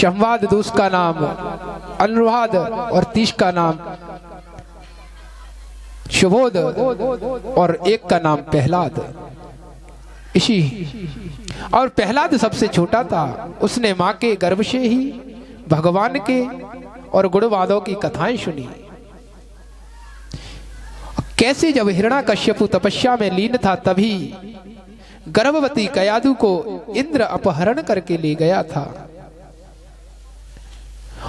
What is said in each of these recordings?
चमवाद दूस का नाम अनुराध और तीस का नाम शुभोद और एक का नाम प्रहलाद। इसी और प्रहलाद सबसे छोटा था। उसने मां के गर्भ से ही भगवान के और गुणवादों की कथाएं सुनी। कैसे जब हिरण्याकश्यपु तपस्या में लीन था तभी गर्भवती कयादु को इंद्र अपहरण करके ले गया था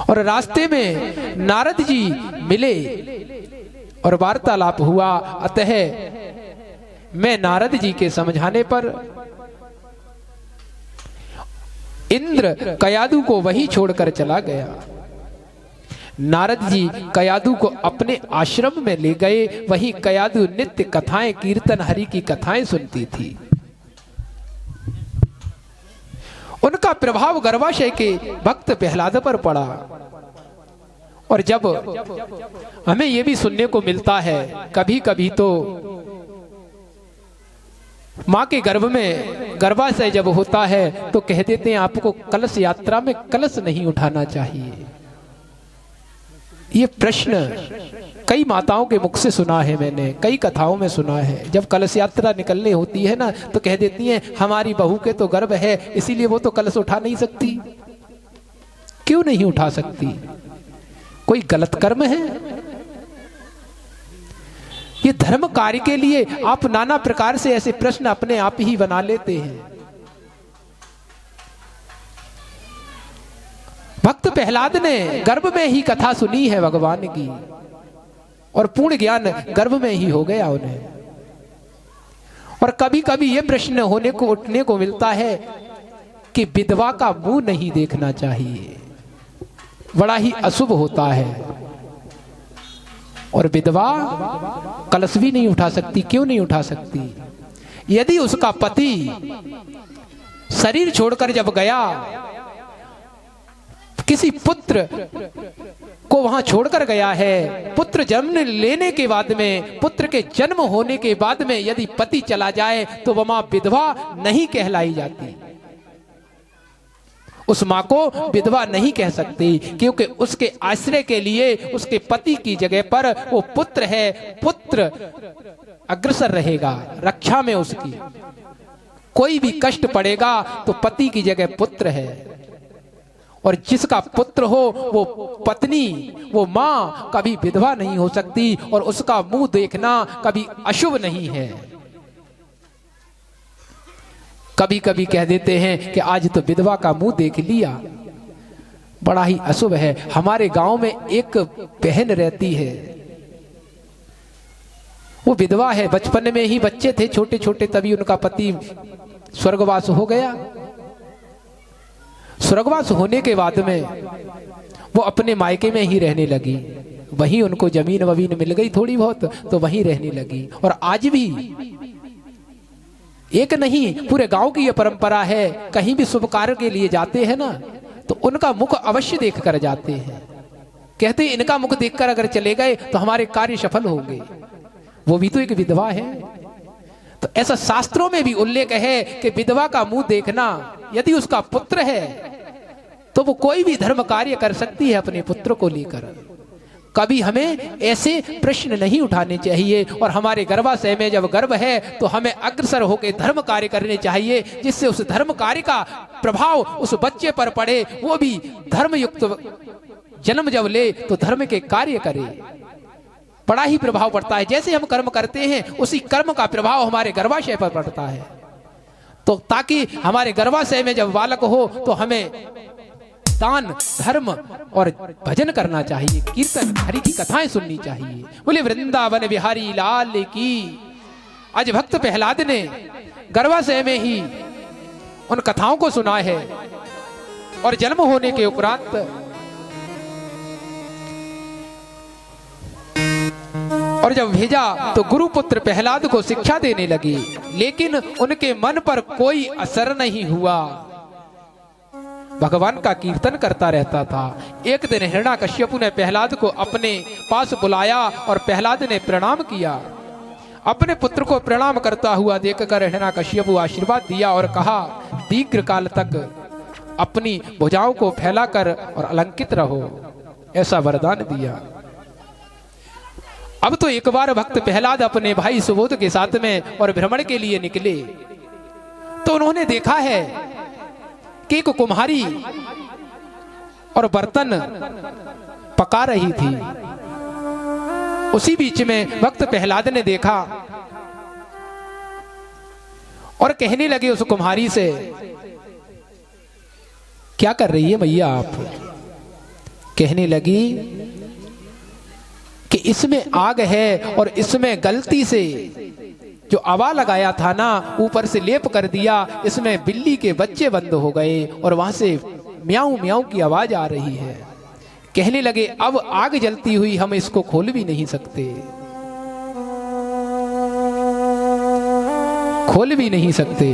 और रास्ते में नारद जी मिले और वार्तालाप हुआ। अतः मैं नारद जी के समझाने पर इंद्र कयादु को वहीं छोड़कर चला गया। नारद जी कयादु को अपने आश्रम में ले गए। वहीं कयादु नित्य कथाएं कीर्तन हरि की कथाएं सुनती थी। उनका प्रभाव गर्भाशय के भक्त प्रहलाद पर पड़ा। और जब हमें यह भी सुनने को मिलता है कभी कभी तो मां के गर्भ में गर्भाशय जब होता है तो कह देते हैं आपको कलश यात्रा में कलश नहीं उठाना चाहिए। ये प्रश्न कई माताओं के मुख से सुना है, मैंने कई कथाओं में सुना है। जब कलश यात्रा निकलने होती है ना तो कह देती हैं हमारी बहू के तो गर्भ है इसीलिए वो तो कलश उठा नहीं सकती। क्यों नहीं उठा सकती? कोई गलत कर्म है? ये धर्म कार्य के लिए आप नाना प्रकार से ऐसे प्रश्न अपने आप ही बना लेते हैं। भक्त प्रहलाद ने गर्भ में ही कथा सुनी है भगवान की और पूर्ण ज्ञान गर्भ में ही हो गया उन्हें। और कभी कभी यह प्रश्न उठने को मिलता है कि विधवा का मुंह नहीं देखना चाहिए, बड़ा ही अशुभ होता है। और विधवा कलश भी नहीं उठा सकती। क्यों नहीं उठा सकती? यदि उसका पति शरीर छोड़कर जब गया, किसी पुत्र को वहां छोड़कर गया है, पुत्र जन्म लेने के बाद में, पुत्र के जन्म होने के बाद में यदि पति चला जाए तो वह मां विधवा नहीं कहलाई जाती। उस मां को विधवा नहीं कह सकती क्योंकि उसके आश्रय के लिए उसके पति की जगह पर वो पुत्र है। पुत्र अग्रसर रहेगा रक्षा में, उसकी कोई भी कष्ट पड़ेगा तो पति की जगह पुत्र है। और जिसका पुत्र हो वो पत्नी, वो मां कभी विधवा नहीं हो सकती और उसका मुंह देखना कभी अशुभ नहीं है। कभी कभी कह देते हैं कि आज तो विधवा का मुंह देख लिया, बड़ा ही अशुभ है। हमारे गांव में एक बहन रहती है, वो विधवा है। बचपन में ही बच्चे थे छोटे छोटे तभी उनका पति स्वर्गवास हो गया। स्वर्गवास होने के बाद में वो अपने मायके में ही रहने लगी। वहीं उनको जमीन वमीन मिल गई थोड़ी बहुत तो वहीं रहने लगी। और आज भी एक नहीं पूरे गांव की यह परंपरा है, कहीं भी शुभ कार्य के लिए जाते हैं ना तो उनका मुख अवश्य देख कर जाते हैं। कहते हैं इनका मुख देखकर अगर चले गए तो हमारे कार्य सफल होंगे। वो भी तो एक विधवा है। तो ऐसा शास्त्रों में भी उल्लेख है कि विधवा का मुंह देखना, यदि उसका पुत्र है तो वो कोई भी धर्म कार्य कर सकती है अपने पुत्र को लेकर। कभी हमें ऐसे प्रश्न नहीं उठाने चाहिए। और हमारे गर्भाशय में जब गर्भ है तो हमें अग्रसर होकर धर्म कार्य करने चाहिए, जिससे उस धर्म कार्य का प्रभाव उस बच्चे पर पड़े, वो भी धर्मयुक्त जन्म जब ले तो धर्म के कार्य करे। बड़ा ही प्रभाव पड़ता है। जैसे हम कर्म करते हैं उसी कर्म का प्रभाव हमारे गर्भाशय पर पड़ता है। तो ताकि हमारे गर्भाशय में जब बालक हो तो हमें दान धर्म और भजन करना चाहिए, कीर्तन हरि की कथाएं सुननी चाहिए। बोले वृंदावन बिहारी लाल की। आज भक्त प्रहलाद ने गर्भाशय में ही उन कथाओं को सुना है और जन्म होने के उपरांत और जब भेजा तो गुरुपुत्र प्रहलाद को शिक्षा देने लगे, लेकिन उनके मन पर कोई असर नहीं हुआ। भगवान का कीर्तन करता रहता था। एक दिन हिरण्याकश्यपु ने प्रहलाद को अपने पास बुलाया और प्रहलाद ने प्रणाम किया। अपने पुत्र को प्रणाम करता हुआ देखकर हिरण्याकश्यपु आशीर्वाद दिया और कहा, दीर्घ काल तक अपनी भुजाओं को फैलाकर और अलंकित रहो, ऐसा वरदान दिया। अब तो एक बार भक्त प्रहलाद अपने भाई सुबोध के साथ में और भ्रमण के लिए निकले, तो उन्होंने देखा है कि एक कुम्हारी और बर्तन पका रही थी। उसी बीच में भक्त प्रहलाद ने देखा और कहने लगे उस कुम्हारी से, क्या कर रही है मैया आप? कहने लगी कि इसमें आग है और इसमें गलती से जो आवा लगाया था ना, ऊपर से लेप कर दिया, इसमें बिल्ली के बच्चे बंद हो गए और वहां से म्याऊं म्याऊं की आवाज आ रही है। कहने लगे अब आग जलती हुई हम इसको खोल भी नहीं सकते, खोल भी नहीं सकते।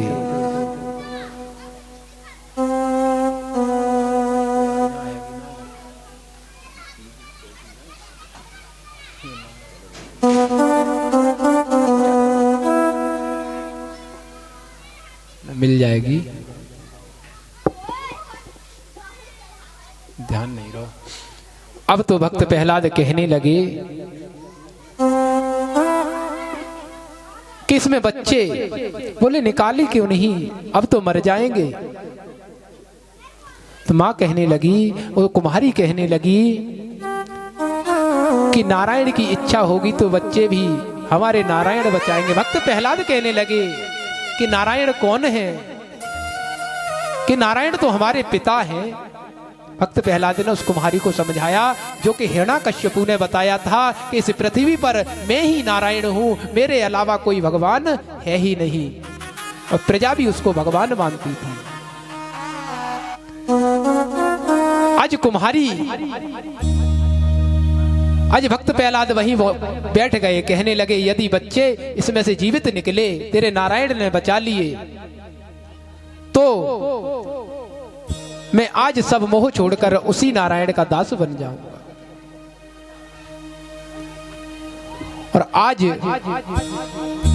मिल जाएगी, ध्यान नहीं रहो। अब तो भक्त प्रहलाद कहने लगे कि इसमें बच्चे, बोले निकाली क्यों नहीं, अब तो मर जाएंगे। तो मां कहने लगी, वो कुम्हारी कहने लगी कि नारायण की इच्छा होगी तो बच्चे भी हमारे नारायण बचाएंगे। भक्त प्रहलाद कहने लगे कि नारायण कौन है? कि नारायण तो हमारे पिता हैं। भक्त प्रहलाद ने उस कुम्हारी को समझाया जो कि हिरण्याकश्यपु ने बताया था कि इस पृथ्वी पर मैं ही नारायण हूं, मेरे अलावा कोई भगवान है ही नहीं, और प्रजा भी उसको भगवान मानती थी। आज कुम्हारी, आज भक्त प्रहलाद वहीं बैठ गए, कहने लगे यदि बच्चे इसमें से जीवित निकले, तेरे नारायण ने बचा लिए, तो मैं आज सब मोह छोड़कर उसी नारायण का दास बन जाऊंगा। और आज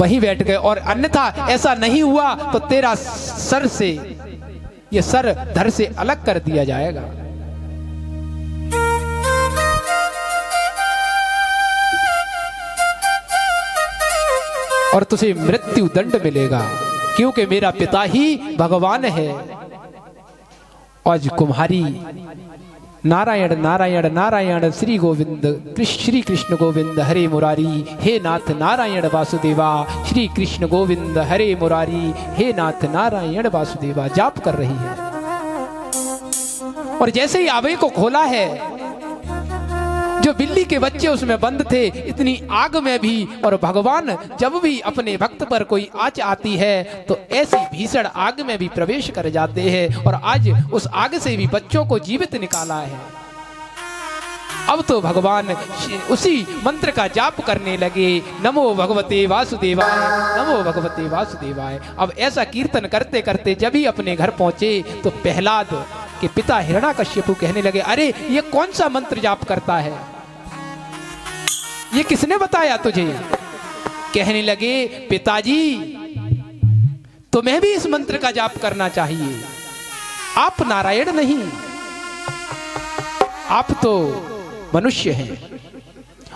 वहीं बैठ गए, और अन्यथा ऐसा नहीं हुआ तो तेरा सर से, ये सर धड़ से अलग कर दिया जाएगा। और तुझे मृत्यु दंड मिलेगा, क्योंकि मेरा पिता ही भगवान है। आज कुम्हारी नारायण नारायण नारायण श्री गोविंद श्री कृष्ण गोविंद हरे मुरारी, हे नाथ नारायण वासुदेवा, श्री कृष्ण गोविंद हरे मुरारी, हे नाथ नारायण वासुदेवा जाप कर रही है। और जैसे ही आवे को खोला है, जो बिल्ली के बच्चे उसमें बंद थे, इतनी आग में भी, और भगवान जब भी अपने भक्त पर कोई आँच आती है तो ऐसी भीषण आग में भी प्रवेश कर जाते हैं, और आज उस आग से भी बच्चों को जीवित निकाला है। अब तो भगवान उसी मंत्र का जाप करने लगे, नमो भगवते वासुदेवाय, नमो भगवते वासुदेवाय। अब ऐसा कीर्तन करते करते जब ही अपने घर पहुंचे तो प्रहलाद के पिता हिरण्याकश्यपु कहने लगे, अरे ये कौन सा मंत्र जाप करता है, ये किसने बताया तुझे? कहने लगे पिताजी, तुम्हें भी इस मंत्र का जाप करना चाहिए, आप नारायण नहीं, आप तो मनुष्य हैं,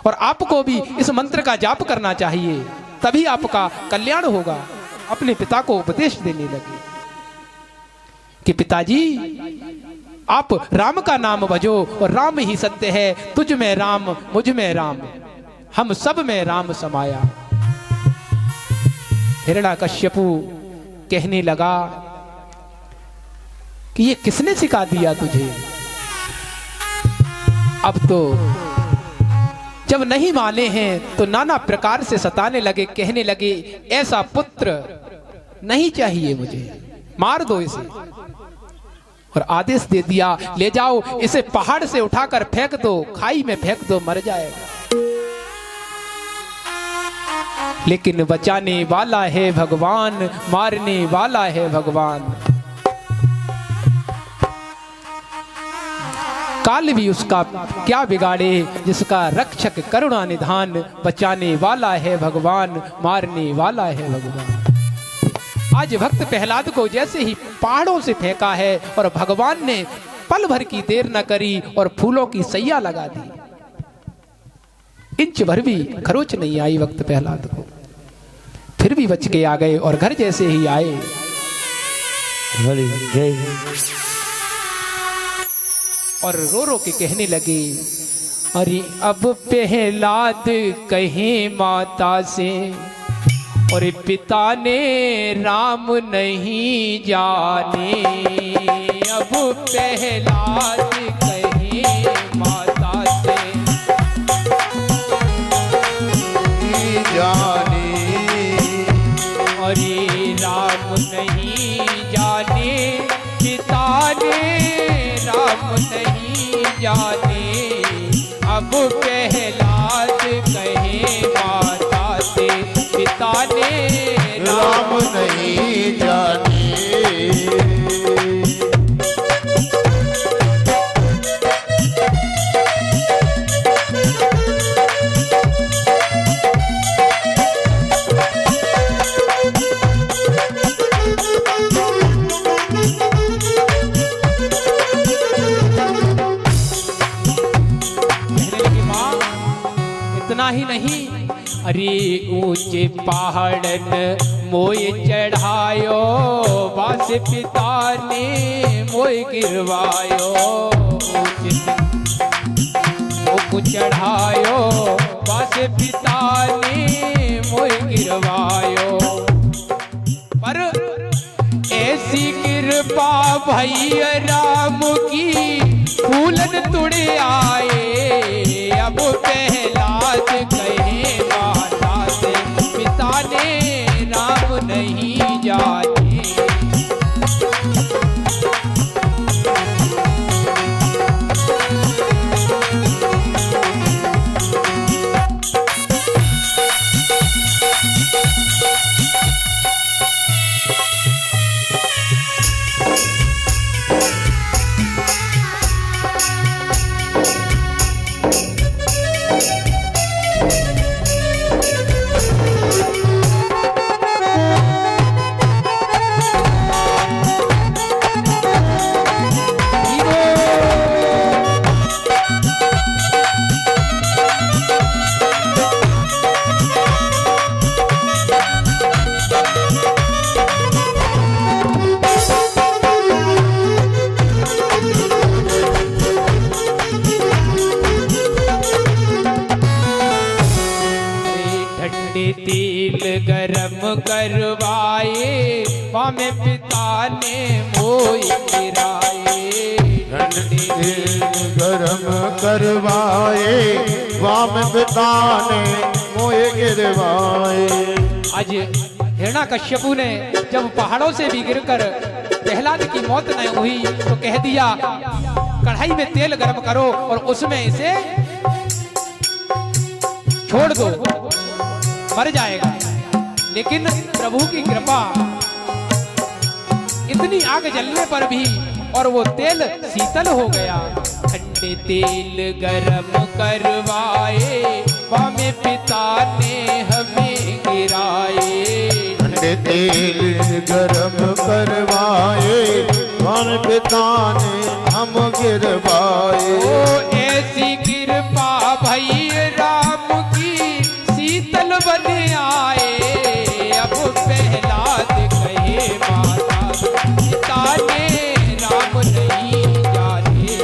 और आपको भी इस मंत्र का जाप करना चाहिए, तभी आपका कल्याण होगा। अपने पिता को उपदेश देने लगे कि पिताजी आप राम का नाम भजो, और राम ही सत्य है, तुझ में राम मुझ में राम, हम सब में राम समाया। हिरण्याकश्यपु कहने लगा कि ये किसने सिखा दिया तुझे? अब तो जब नहीं माने हैं तो नाना प्रकार से सताने लगे, कहने लगे ऐसा पुत्र नहीं चाहिए मुझे, मार दो इसे। और आदेश दे दिया, ले जाओ इसे पहाड़ से उठाकर फेंक दो, खाई में फेंक दो, मर जाएगा। लेकिन बचाने वाला है भगवान, मारने वाला है भगवान। काल भी उसका क्या बिगाड़े, जिसका रक्षक करुणा निधान, बचाने वाला है भगवान, मारने वाला है भगवान। आज भक्त प्रहलाद को जैसे ही पहाड़ों से फेंका है और भगवान ने पल भर की देर न करी और फूलों की सैया लगा दी। इंच भर भी खरोच नहीं आई वक्त प्रहलाद को, फिर भी बच के आ गए और घर जैसे ही आए और रो रो के कहने लगे, अरे अब प्रहलाद कहे माता से और पिता ने राम नहीं जाने। अब प्रहलाद कहे माता से जाने, अरे राम नहीं जाने, पिता ने राम नहीं जाने। अब प्रहलाद कहे माता से पिता ने राम नहीं जाने। इतना ही नहीं, अरे ऊंचे पहाड़न मोय चढ़ायो, बास पिता ने मोय गिरवायो। ऊंचे चढ़ायो, बास पिता ने मोय गिरवायो। पर ऐसी कृपा भैया राम की फूलन तुड़े आए। अब प्रहलाद कहे माता से पिता ने राम नहीं जाने। तेल गरम करवाए, वामे पिता ने मोय गिराए। तेल गरम करवाए, वाम पिता ने मोय गिरवाए। आज हिरण्याकश्यपु ने जब पहाड़ों से भी गिरकर प्रहलाद की मौत न हुई तो कह दिया, कढ़ाई में तेल गरम करो और उसमें इसे छोड़ दो, मर जाएगा। लेकिन प्रभु की कृपा, इतनी आग जलने पर भी और वो तेल शीतल हो गया। ठंडे तेल गरम करवाए, वामे पिता ने हमें गिराए। ठंडे तेल गरम करवाए, वामे पिता ने हम गिरवाए। ओ ऐसी कृपा भैया राम की शीतल बन आए। अब प्रहलाद कहे माता पिता ने राम नहीं जाने।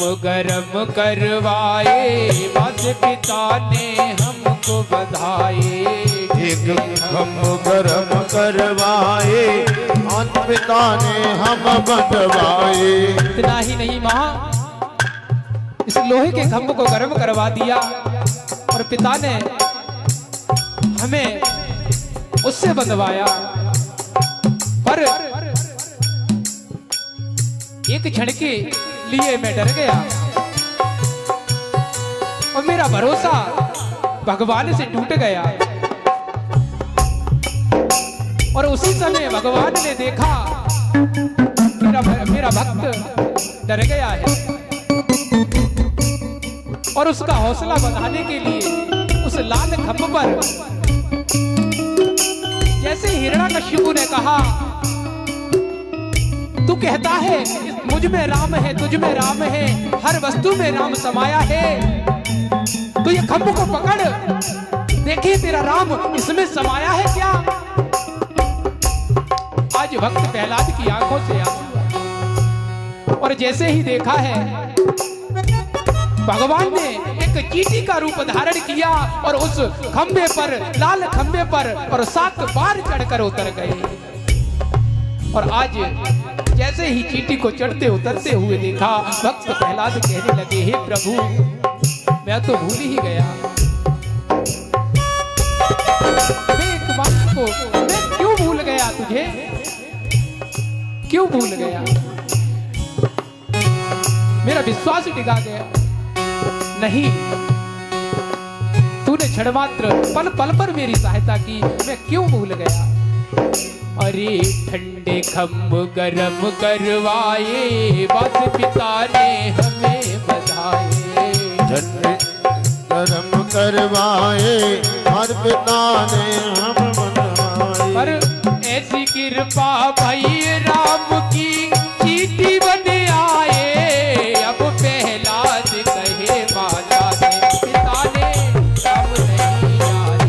गरम करवाए, माता पिता ने हमको बधाए। एक खम गरम करवाए, माता पिता ने हम बंधवाए। इतना ही नहीं मां, इस लोहे के खम्भ को गर्म करवा दिया और पिता ने हमें उससे बंधवाया। पर एक क्षण के लिए मैं डर गया और मेरा भरोसा भगवान से टूट गया। और उसी समय भगवान ने देखा मेरा भक्त डर गया है और उसका हौसला बढ़ाने के लिए उस लाल खंभ पर जैसे हिरण्याकश्यप ने कहा, तू कहता है मुझ में राम है, तुझ में राम है, हर वस्तु में राम समाया है, तो ये खंभ को पकड़, देखिए तेरा राम इसमें समाया है क्या। आज भक्त प्रहलाद की आंखों से आंसू और जैसे ही देखा है भगवान ने एक चींटी का रूप धारण किया और उस खंभे पर, लाल खंभे पर और 7 बार चढ़कर उतर गए। और आज जैसे ही चींटी को चढ़ते उतरते हुए देखा, भक्त प्रहलाद कहने लगे, हे प्रभु मैं तो भूल ही गया, मैं एक बात को मैं क्यों भूल गया, तुझे क्यों भूल गया। मेरा विश्वास डिगा गया। नहीं, तूने क्षण मात्र पल पल पर मेरी सहायता की, मैं क्यों भूल गया। अरे ठंडे खंभ गरम करवाए, माता पिता ने हमें बधाए। ठंडे गरम करवाए, माता पिता ने हम बंधवाए। पर ऐसी कृपा भई राम की, चींटी बन आए। अब प्रहलाद कहे माता ने पिता ने राम नहीं आए।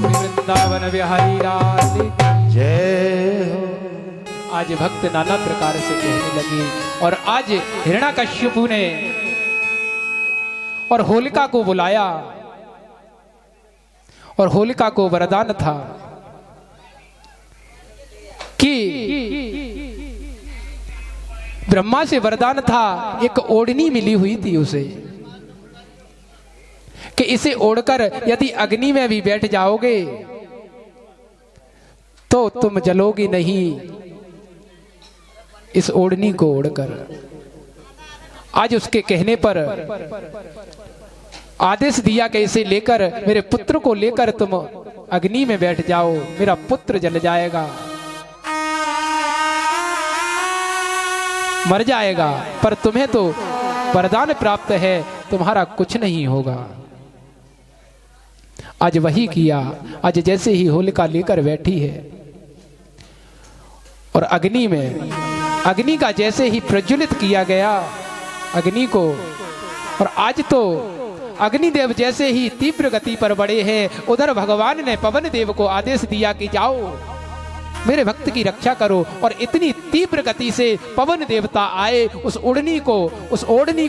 वृंदावन बिहारी लाल की जय हो। आज भक्त नाना प्रकार से कहने लगे और आज हिरण्याकश्यप ने और होलिका को बुलाया और होलिका को वरदान था कि ब्रह्मा से वरदान था, एक ओढ़नी मिली हुई थी उसे कि इसे ओढ़कर यदि अग्नि में भी बैठ जाओगे तो तुम जलोगी नहीं, इस ओढ़नी को ओढ़कर। आज उसके कहने पर आदेश दिया कि इसे लेकर, मेरे पुत्र को लेकर तुम अग्नि में बैठ जाओ, मेरा पुत्र जल जाएगा, मर जाएगा, पर तुम्हें तो वरदान प्राप्त है, तुम्हारा कुछ नहीं होगा। आज वही किया। आज जैसे ही होलिका लेकर बैठी है और अग्नि में, अग्नि का जैसे ही प्रज्वलित किया गया अग्नि को, और आज तो अग्निदेव जैसे ही तीव्र गति पर बढ़े हैं, उधर भगवान ने पवन देव को आदेश दिया कि जाओ मेरे भक्त की रक्षा करो। और इतनी तीव्र गति से पवन देवता आए, उस ओढ़नी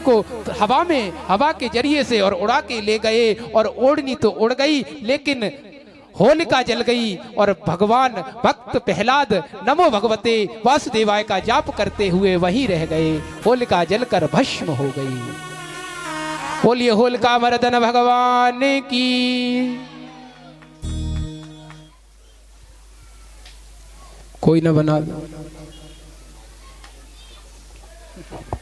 को हवा में, हवा के जरिए से और उड़ा के ले गए, और ओढ़नी तो उड़ गई लेकिन होलिका जल गई। और भगवान भक्त प्रहलाद नमो भगवते वासुदेवाय का जाप करते हुए वहीं रह गए। होलिका जलकर भस्म हो गई। बोलिए होलिका मर्दन भगवान की। कोई ना बना दो।